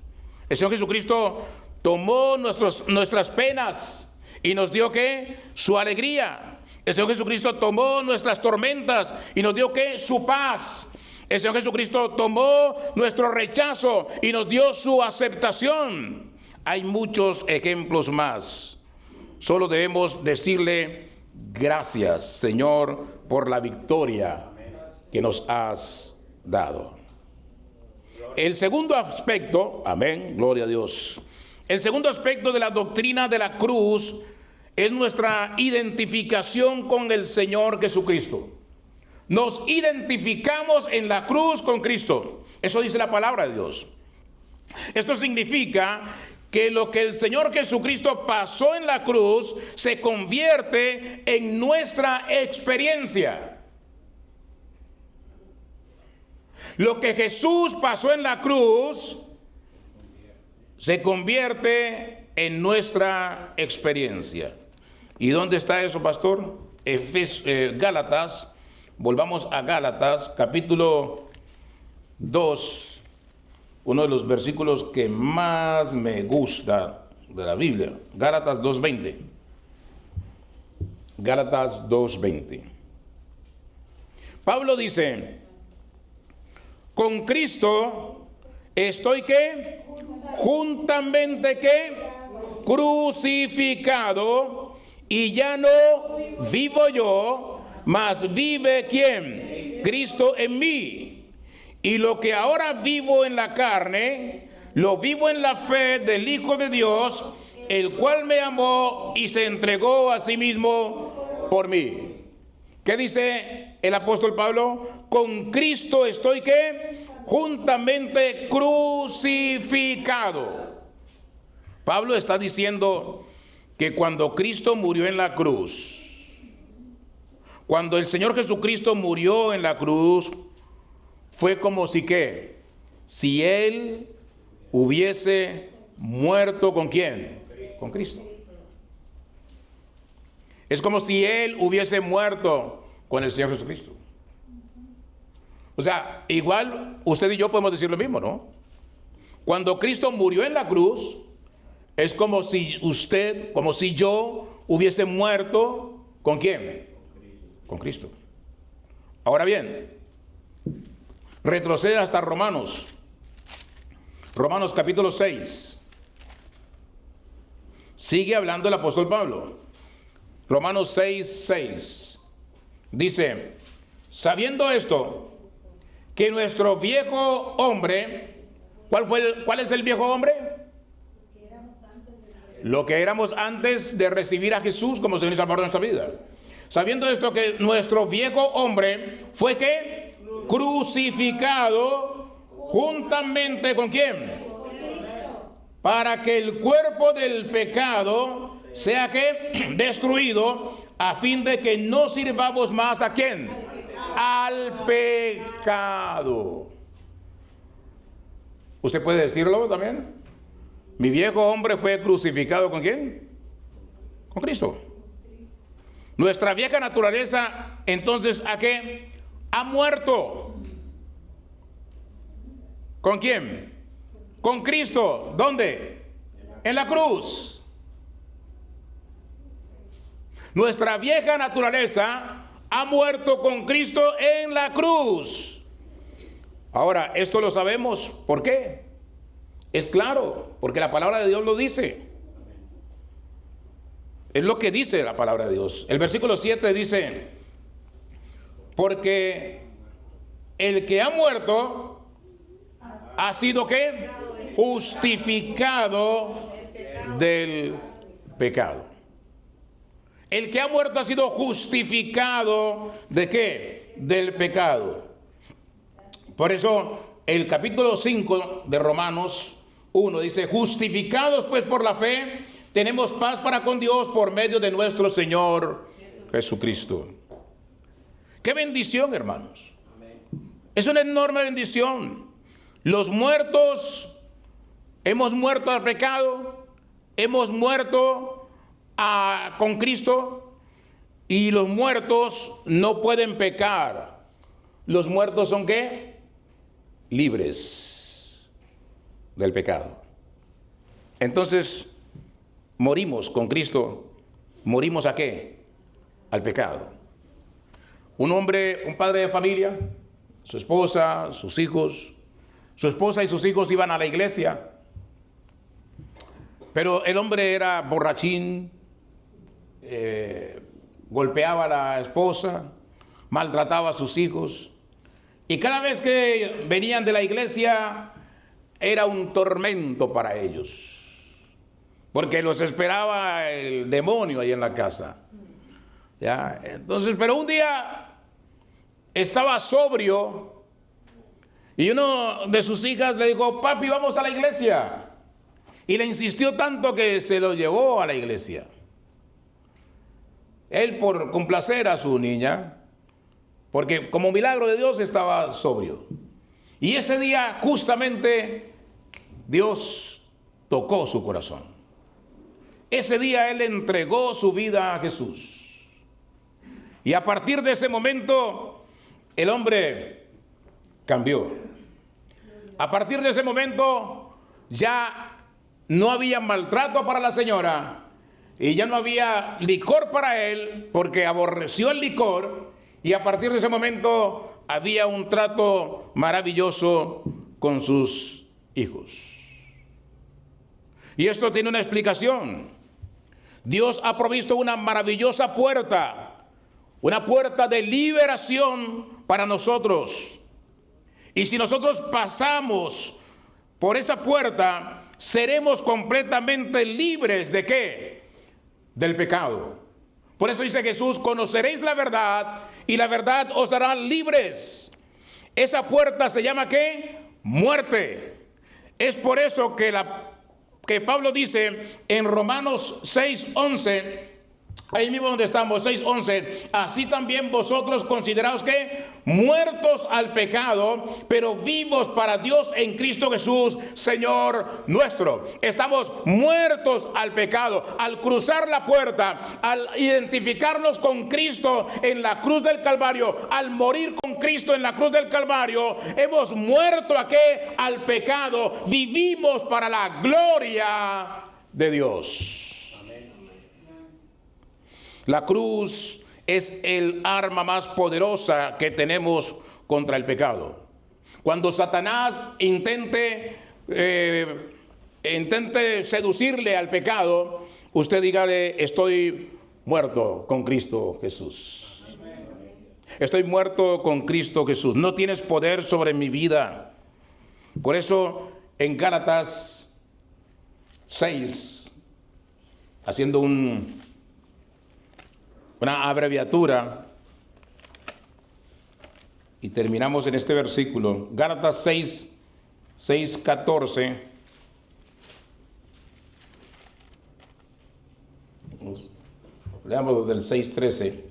El Señor Jesucristo tomó nuestras penas y nos dio ¿qué? Su alegría. El Señor Jesucristo tomó nuestras tormentas y nos dio ¿qué? Su paz. El Señor Jesucristo tomó nuestro rechazo y nos dio su aceptación. Hay muchos ejemplos más. Solo debemos decirle gracias, Señor, por la victoria que nos has dado. El segundo aspecto, amén, gloria a Dios. El segundo aspecto de la doctrina de la cruz es nuestra identificación con el Señor Jesucristo. Nos identificamos en la cruz con Cristo. Eso dice la palabra de Dios. Esto significa que lo que el Señor Jesucristo pasó en la cruz se convierte en nuestra experiencia. Lo que Jesús pasó en la cruz se convierte en nuestra experiencia. ¿Y dónde está eso, pastor? Gálatas, volvamos a Gálatas, capítulo 2, uno de los versículos que más me gusta de la Biblia. Gálatas 2:20. Gálatas 2:20. Pablo dice: con Cristo estoy ¿qué? Juntamente ¿qué? Crucificado, y ya no vivo yo, mas vive ¿quién? Cristo en mí. Y lo que ahora vivo en la carne, lo vivo en la fe del Hijo de Dios, el cual me amó y se entregó a sí mismo por mí. ¿Qué dice el apóstol Pablo? Con Cristo estoy ¿qué? Juntamente crucificado. Pablo está diciendo que cuando Cristo murió en la cruz, cuando el Señor Jesucristo murió en la cruz, fue como si ¿qué? Si Él hubiese muerto ¿con quién? Con Cristo. Es como si Él hubiese muerto con el Señor Jesucristo. O sea, igual usted y yo podemos decir lo mismo, ¿no? Cuando Cristo murió en la cruz, es como si usted, como si yo hubiese muerto ¿Con quién? Con Cristo. Ahora bien, retrocede hasta Romanos. Romanos capítulo 6. Sigue hablando el apóstol Pablo. Romanos 6:6. Dice, sabiendo esto, que nuestro viejo hombre, ¿cuál es el viejo hombre? Lo que éramos antes de recibir a Jesús como Señor y Salvador de nuestra vida. Sabiendo esto, que nuestro viejo hombre fue ¿qué? Crucificado juntamente ¿con quién? Para que el cuerpo del pecado sea ¿qué? Destruido, a fin de que no sirvamos más ¿a quién? Al pecado. ¿Usted puede decirlo también? Mi viejo hombre fue crucificado ¿con quién? Con Cristo. Nuestra vieja naturaleza, entonces, ¿a qué? Ha muerto. ¿Con quién? Con Cristo. ¿Dónde? En la cruz. Nuestra vieja naturaleza ha muerto con Cristo en la cruz. Ahora, esto lo sabemos. ¿Por qué? Es claro, porque la palabra de Dios lo dice. Es lo que dice la palabra de Dios. El versículo 7 dice, porque el que ha muerto ha sido ¿qué? Justificado del pecado. El que ha muerto ha sido justificado ¿de qué? Del pecado. Por eso el capítulo 5 de Romanos 1 dice, justificados pues por la fe, tenemos paz para con Dios por medio de nuestro Señor Jesucristo. ¡Qué bendición, hermanos! Es una enorme bendición. Los muertos, hemos muerto al pecado, hemos muerto con Cristo, y los muertos no pueden pecar. Los muertos son ¿qué? Libres del pecado. Entonces, morimos con Cristo. ¿Morimos a qué? Al pecado. Un hombre, un padre de familia, su esposa, sus hijos, su esposa y sus hijos iban a la iglesia, pero el hombre era borrachín, golpeaba a la esposa, maltrataba a sus hijos, y cada vez que venían de la iglesia era un tormento para ellos, porque los esperaba el demonio ahí en la casa. ¿Ya? Entonces, pero un día estaba sobrio y uno de sus hijas le dijo, papi, vamos a la iglesia. Y le insistió tanto que se lo llevó a la iglesia. Él, por complacer a su niña, porque como milagro de Dios estaba sobrio. Y ese día justamente Dios tocó su corazón. Ese día él entregó su vida a Jesús. Y a partir de ese momento el hombre cambió. A partir de ese momento ya no había maltrato para la señora y ya no había licor para él, porque aborreció el licor, y a partir de ese momento había un trato maravilloso con sus hijos. Y esto tiene una explicación. Dios ha provisto una maravillosa puerta, una puerta de liberación para nosotros. Y si nosotros pasamos por esa puerta, seremos completamente libres ¿de qué? Del pecado. Por eso dice Jesús, conoceréis la verdad y la verdad os hará libres. Esa puerta se llama ¿qué? Muerte. Es por eso que Pablo dice en Romanos 6:11, ahí mismo donde estamos, 6:11, así también vosotros consideraos que muertos al pecado, pero vivos para Dios en Cristo Jesús, Señor nuestro. Estamos muertos al pecado. Al cruzar la puerta, al identificarnos con Cristo en la cruz del Calvario, al morir con Cristo en la cruz del Calvario, hemos muerto ¿a qué? Al pecado. Vivimos para la gloria de Dios. La cruz es el arma más poderosa que tenemos contra el pecado. Cuando Satanás intente seducirle al pecado, usted dígale: estoy muerto con Cristo Jesús. Estoy muerto con Cristo Jesús. No tienes poder sobre mi vida. Por eso en Gálatas 6, haciendo una abreviatura, y terminamos en este versículo, Gálatas 6:14. Leamos del 6:13.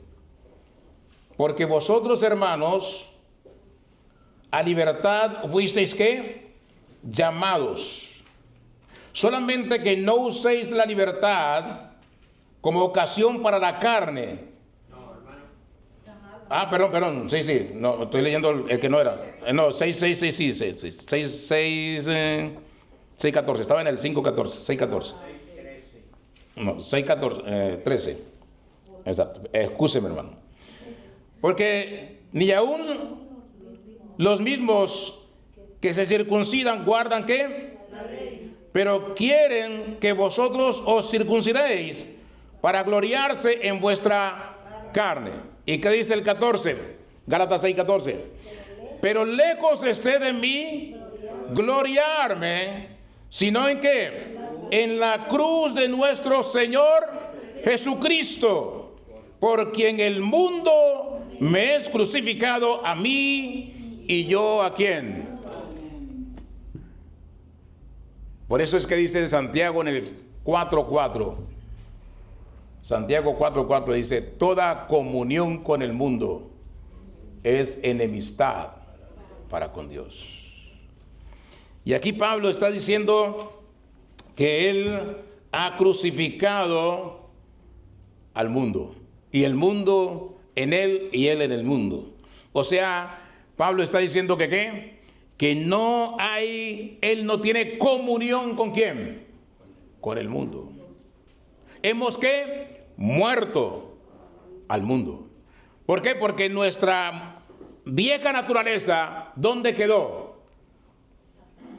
Porque vosotros, hermanos, a libertad fuisteis ¿qué? Llamados. Solamente que no uséis la libertad como ocasión para la carne. Perdón. Sí. No, estoy leyendo el que no era. No, 6:14. Estaba en el 5:14. 6:14. No, 6:14. 13. Exacto. Excúseme, hermano. Porque ni aún los mismos que se circuncidan guardan ¿qué? La ley. Pero quieren que vosotros os circuncidéis para gloriarse en vuestra carne. ¿Y qué dice el 14? Gálatas 6:14. Pero lejos esté de mí gloriarme, sino en ¿qué? En la cruz de nuestro Señor Jesucristo, por quien el mundo me es crucificado a mí y yo ¿a quién? Por eso es que dice Santiago en el 4:4. Santiago 4:4 dice: toda comunión con el mundo es enemistad para con Dios. Y aquí Pablo está diciendo que él ha crucificado al mundo, y el mundo en él y él en el mundo. O sea, Pablo está diciendo que ¿qué? Que él no tiene comunión ¿con quién? Con el mundo. Hemos ¿qué? Muerto al mundo. ¿Por qué? Porque nuestra vieja naturaleza, ¿dónde quedó?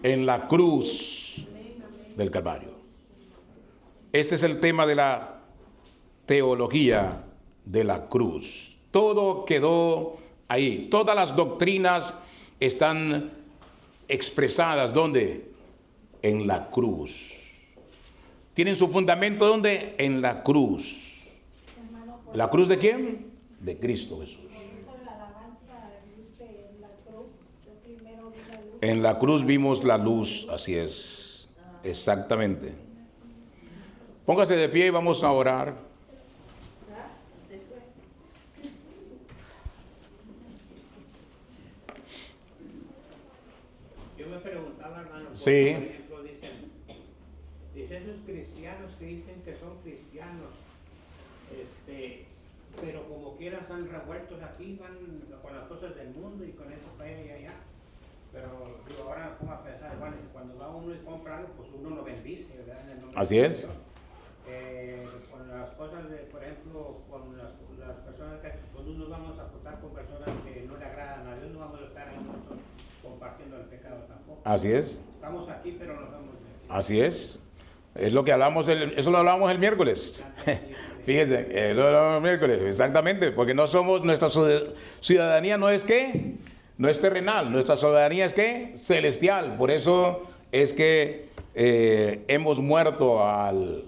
En la cruz del Calvario. Este es el tema de la teología de la cruz. Todo quedó ahí. Todas las doctrinas están expresadas ¿dónde? En la cruz. ¿Tienen su fundamento dónde? En la cruz. ¿La cruz de quién? De Cristo Jesús. En la cruz vimos la luz, así es. Exactamente. Póngase de pie y vamos a orar. Sí. Por ejemplo, dicen esos cristianos que dicen que son cristianos, pero como quiera están revueltos aquí, van con las cosas del mundo y con eso para allá y allá. Pero digo, ahora me pongo a pensar, bueno, cuando va uno y compra algo, pues uno lo bendice, ¿verdad? En el nombre Así de es. Dios. Con las cosas, por ejemplo, con las personas que cuando nos vamos a juntar con personas que no le agradan a Dios, no vamos a estar ahí nosotros compartiendo el pecado tampoco. Así es. Estamos aquí, pero no somos de aquí. Así es. Es lo que hablamos, eso lo hablamos el miércoles. Fíjense, lo hablamos el miércoles, exactamente, porque no somos, nuestra ciudadanía no es ¿qué? No es terrenal, nuestra ciudadanía es ¿qué? Celestial. Por eso es que hemos muerto al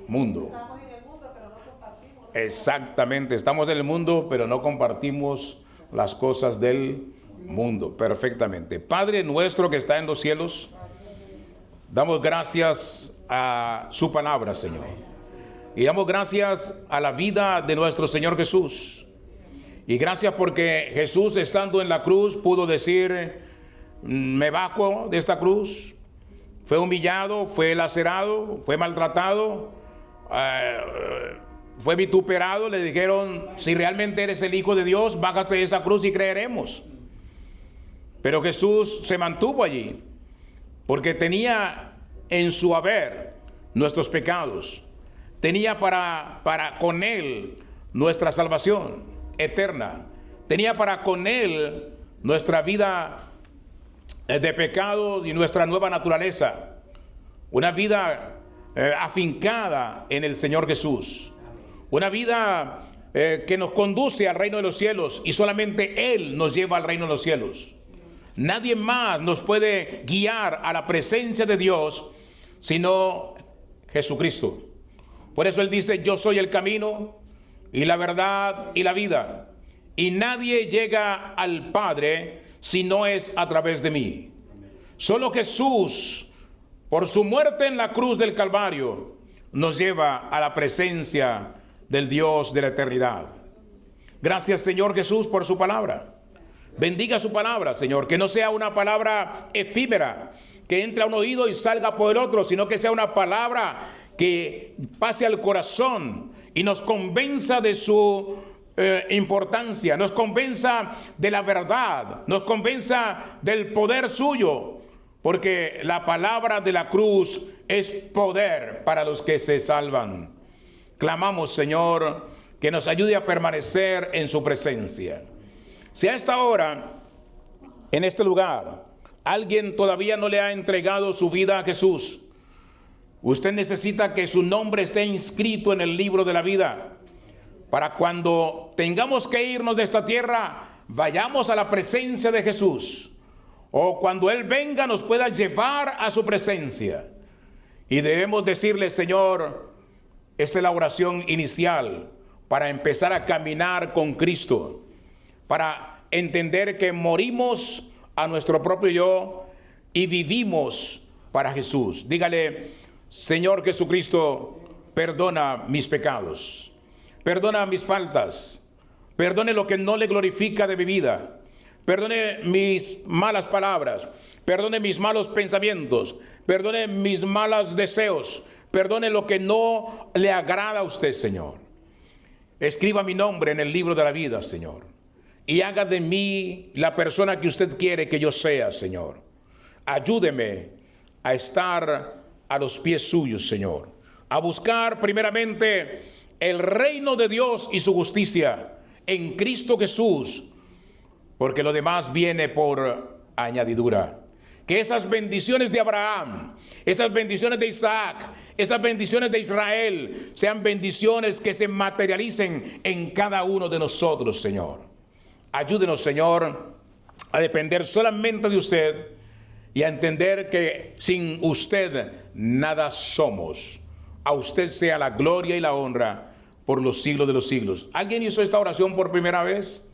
mundo. Estamos en el mundo, pero no compartimos. Exactamente, estamos en el mundo, pero no compartimos las cosas del mundo. Perfectamente. Padre nuestro que está en los cielos, damos gracias a su palabra, Señor. Y damos gracias a la vida de nuestro Señor Jesús. Y gracias porque Jesús, estando en la cruz, pudo decir: me bajo de esta cruz. Fue humillado, fue lacerado, fue maltratado, fue vituperado. Le dijeron: si realmente eres el Hijo de Dios, bájate de esa cruz y creeremos. Pero Jesús se mantuvo allí porque tenía en su haber nuestros pecados, tenía para con Él nuestra salvación eterna. Tenía para con Él nuestra vida de pecados y nuestra nueva naturaleza. Una vida afincada en el Señor Jesús. Una vida que nos conduce al reino de los cielos, y solamente Él nos lleva al reino de los cielos. Nadie más nos puede guiar a la presencia de Dios sino Jesucristo. Por eso Él dice: yo soy el camino y la verdad y la vida, y nadie llega al Padre si no es a través de mí. Solo Jesús, por su muerte en la cruz del Calvario, nos lleva a la presencia del Dios de la eternidad. Gracias, Señor Jesús, por su palabra. Bendiga su palabra, Señor, que no sea una palabra efímera, que entre a un oído y salga por el otro, sino que sea una palabra que pase al corazón y nos convenza de su importancia, nos convenza de la verdad, nos convenza del poder suyo, porque la palabra de la cruz es poder para los que se salvan. Clamamos, Señor, que nos ayude a permanecer en su presencia. Si a esta hora, en este lugar, alguien todavía no le ha entregado su vida a Jesús, usted necesita que su nombre esté inscrito en el libro de la vida, para cuando tengamos que irnos de esta tierra, vayamos a la presencia de Jesús, o cuando Él venga nos pueda llevar a su presencia. Y debemos decirle: Señor, esta es la oración inicial para empezar a caminar con Cristo, para entender que morimos a nuestro propio yo y vivimos para Jesús. Dígale: Señor Jesucristo, perdona mis pecados, perdona mis faltas, perdone lo que no le glorifica de mi vida, perdone mis malas palabras, perdone mis malos pensamientos, perdone mis malos deseos, perdone lo que no le agrada a usted, Señor. Escriba mi nombre en el libro de la vida, Señor, y haga de mí la persona que usted quiere que yo sea, Señor. Ayúdeme a estar a los pies suyos, Señor, a buscar primeramente el reino de Dios y su justicia en Cristo Jesús, porque lo demás viene por añadidura. Que esas bendiciones de Abraham, esas bendiciones de Isaac, esas bendiciones de Israel sean bendiciones que se materialicen en cada uno de nosotros, Señor. Ayúdenos, Señor, a depender solamente de usted y a entender que sin usted nada somos. A usted sea la gloria y la honra por los siglos de los siglos. ¿Alguien hizo esta oración por primera vez?